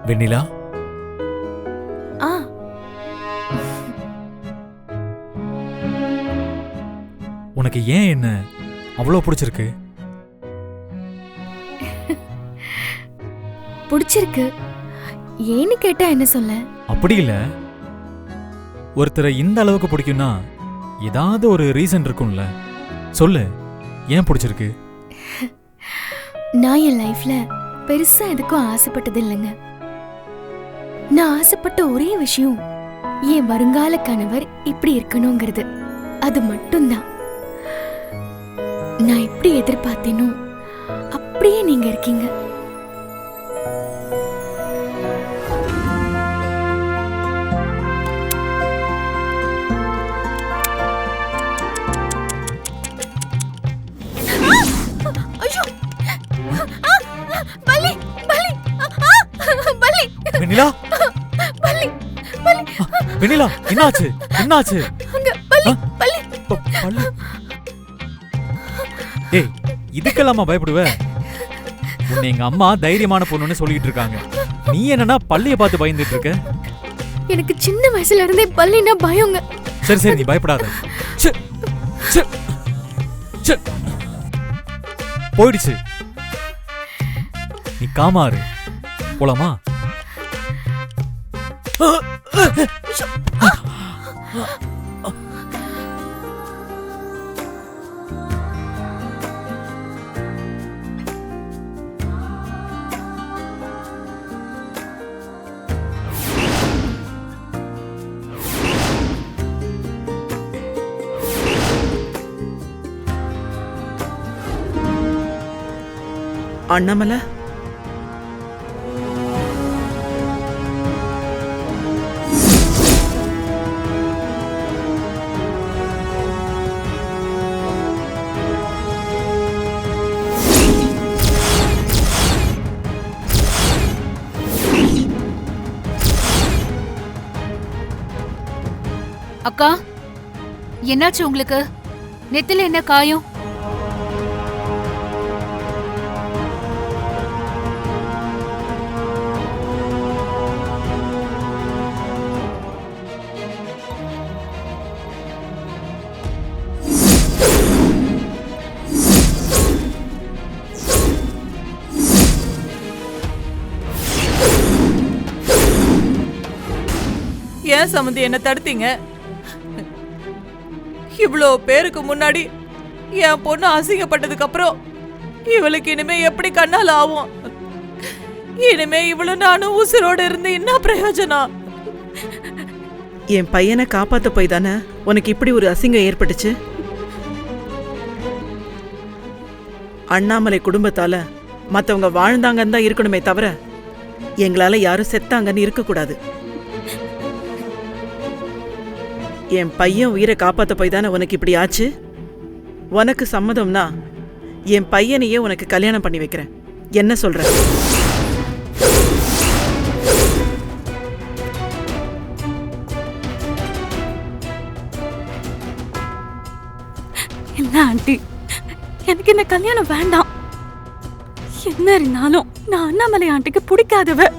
வெண்ணிலா, ஆ உனக்கு ஏன் என்ன அவ்வளோ பிடிச்சிருக்கு? பிடிச்சிருக்கு. ஏன்னு கேட்டா என்ன சொல்ல? அப்படி இல்ல, ஒருத்தரை இந்த அளவுக்கு பிடிக்கும்னா ஏதாவது ஒரு ரீசன் இருக்கும்ல. சொல்லு, ஏன் பிடிச்சிருக்கு? நான் என் லைஃப்ல பெருசா எதுக்கும் ஆசைப்பட்டது இல்லைங்க. நான் ஆசைப்பட்ட ஒரே விஷயம் என் வருங்கால கணவர் இப்படி இருக்கணுங்கிறது. அது மட்டும்தான். நான் எப்படி எதிர்பார்த்தேனோ அப்படியே நீங்க இருக்கீங்க. வெண்ணிலா, வெண்ணிலா, என்னாச்சு? என்னாச்சு? ஏய், இதுக்கெல்லாமா பயப்படுவ? உன்னை எங்க அம்மா தைரியமான பொண்ணுன்னு சொல்லிட்டு இருக்காங்க. நீ என்னன்னா பள்ளிய பார்த்து பயந்துட்டு இருக்க? எனக்கு சின்ன வயசுல இருந்தே பள்ளினா பயங்க. சரி சரி, நீ பயப்படாத. போயிடுச்சு. நீ காமாறு. போலாமா? அண்ணாமலை, அக்கா, என்னாச்சு உங்களுக்கு? நெத்தில என்ன காயம்? ஏன் சம்மந்தி என்ன தடுத்தீங்க? இவ்வளோ பேருக்கு முன்னாடி என் பொண்ணு அசிங்கப்பட்டதுக்கு அப்புறம் இவளுக்கு இனிமே எப்படி கண்ணால் ஆகும்? இனிமே இவ்வளவு நானும் உசுரோட இருந்து என்ன பிரயோஜனம்? என் பையனை காப்பாத்த போய் தானே உனக்கு இப்படி ஒரு அசிங்கம் ஏற்பட்டுச்சு. அண்ணாமலை குடும்பத்தால மத்தவங்க வாழ்ந்தாங்கன்னு தான் இருக்கணுமே தவிர எங்களால யாரும் செத்தாங்கன்னு இருக்கக்கூடாது. என் பையன் உயிரை காப்பாத்த போய் தானே உனக்கு இப்படி ஆச்சு. உனக்கு சம்மதம்னா என் பையனையே உனக்கு கல்யாணம் பண்ணி வைக்கிறேன். என்ன சொல்ற? இல்ல ஆண்டி, எனக்கு இந்த கல்யாணம் வேண்டாம். என்ன இருந்தாலும் நான் அண்ணாமலை ஆண்டிக்கு பிடிக்காதவ.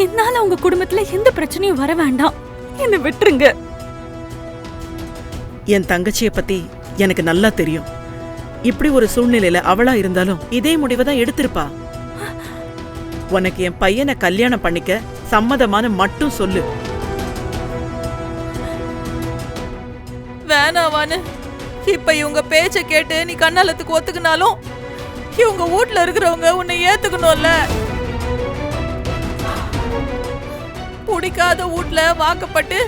என்னால உங்க குடும்பத்துல எந்த பிரச்சனையும் வர வேண்டாம். என்ன விட்டுருங்க. என் தங்கச்சியை பத்தி எனக்கு நல்லா தெரியும். இப்படி ஒரு சூழ்நிலையில அவளா இருந்தாலும் இதே முடிவை தான் எடுத்திருப்பா. உனக்கு என் பையனை கல்யாணம் பண்ணிக்க சம்மதமான மட்டும் சொல்லு. வேணாவான்னு இப்ப இவங்க பேச்ச கேட்டு நீ கண்ணாலத்துக்கு ஒத்துக்கினாலும் இவங்க வீட்டுல இருக்கிறவங்க உன்னை ஏத்துக்கணும்ல. பிடிக்காத வீட்டுல வாக்கப்பட்டு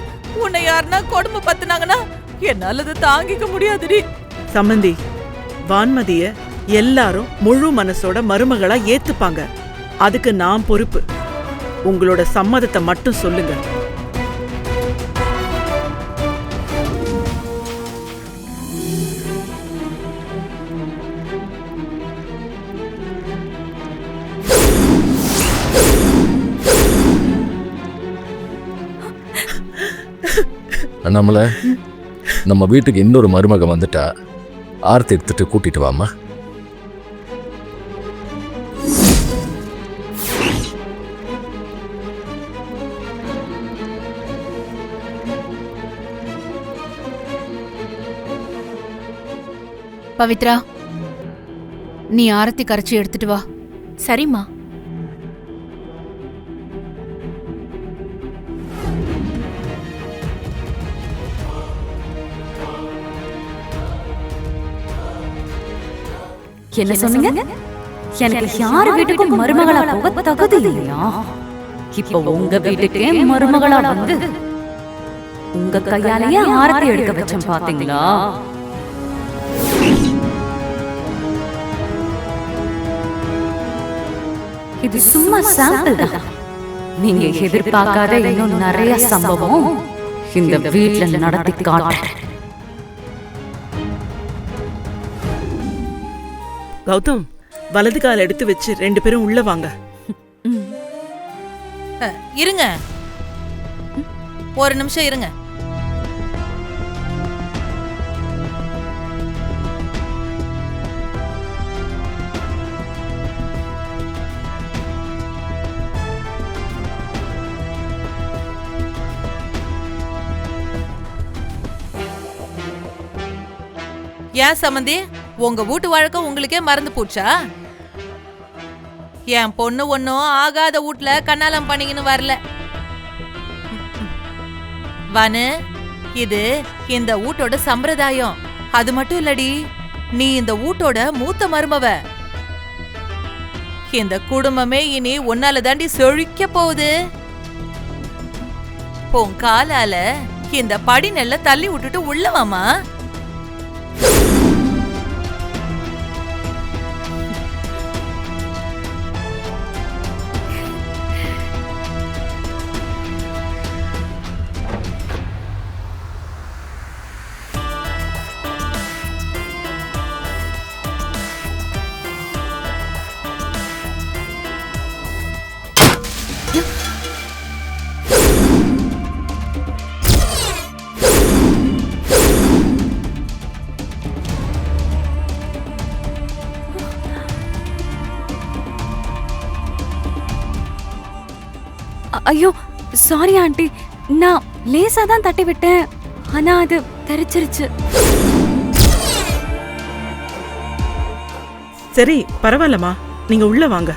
உன்னை யாருன்னா கொடுமை பத்துனாங்கன்னா என்னால தாங்கிக்க முடியாதுடி. சம்மந்தி, வான்மதிய எல்லாரும் முழு மனசோட மருமகளா ஏத்துப்பாங்க. அதுக்கு நான் பொறுப்பு. உங்களோட சம்மதத்தை மட்டும் சொல்லுங்க. அண்ணாமலை, நம்ம வீட்டுக்கு இன்னொரு மருமக வந்துட்டா. ஆர்த்தி எடுத்துட்டு கூட்டிட்டு வாமா. பவித்ரா, நீ ஆரத்தி கரைச்சி எடுத்துட்டு வா. சரிம்மா. என்ன சொன்னீங்க? எனக்கு யார் வீட்டுக்கும் மருமகளா போக தகுதி இல்லையா? இப்போ உங்க வீட்டுக்கே மருமகளா வந்து உங்க கையாலேயே ஆரத்தி எடுக்க வச்சேன் பாத்தீங்களா? இது சும்மா சாம்பிள் தான். நீங்க எதிர்பார்க்காத இன்னும் நிறைய சம்பவம் இந்த வீட்ல நடத்தி காட்டுறேன். கௌதம், வலது கால் எடுத்து வச்சு 2 பேரும் உள்ள வாங்க. இருங்க, ஒரு நிமிஷம் இருங்க. ஏன் சம்மந்தி, உங்க வீட்டு வழக்கம் உங்களுக்கே மறந்து போச்சா? என் பொண்ணு ஒன்னும் ஆகாத வீட்ல கண்ணாலம் பண்ணிக்கின்னு வரல. வானு, இது இந்த வீட்டோட சம்பிரதாயம். அது மட்டும் இல்லடி, நீ இந்த வீட்டோட மூத்த மருமவ. இந்த குடும்பமே இனி உன்னால தாண்டி செழிக்க போகுது. உன் காலால இந்த படி நெல்ல தள்ளி விட்டுட்டு உள்ளவாமா. ஐயோ சாரி ஆண்டி, நான் லேசா தான் தட்டி விட்டேன். ஆனா அது தெரிச்சிருச்சு. சரி, பரவாயில்லம்மா, நீங்க உள்ள வாங்க.